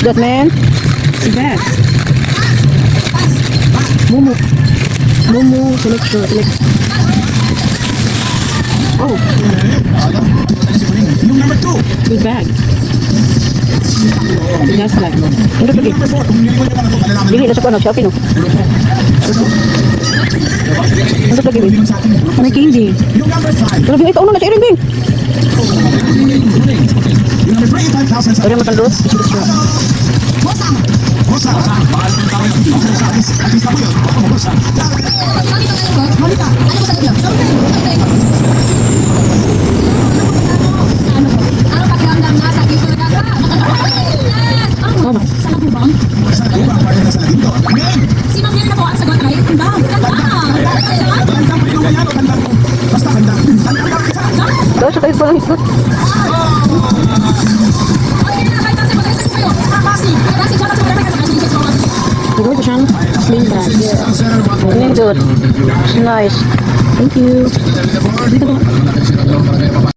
That man. Si Beth. Momo. Momo. Select. Oh. Good bag. Last bag. Ano to? Dili na sa kuno, Shopee no. Ano to gawin? May candy. Pero ito uno na sa irin, Bing. Pwede mo tandot? Daw sa kayo pa lang ito. Siguro ito siyang sling bag. Sling good. Nice. Thank you.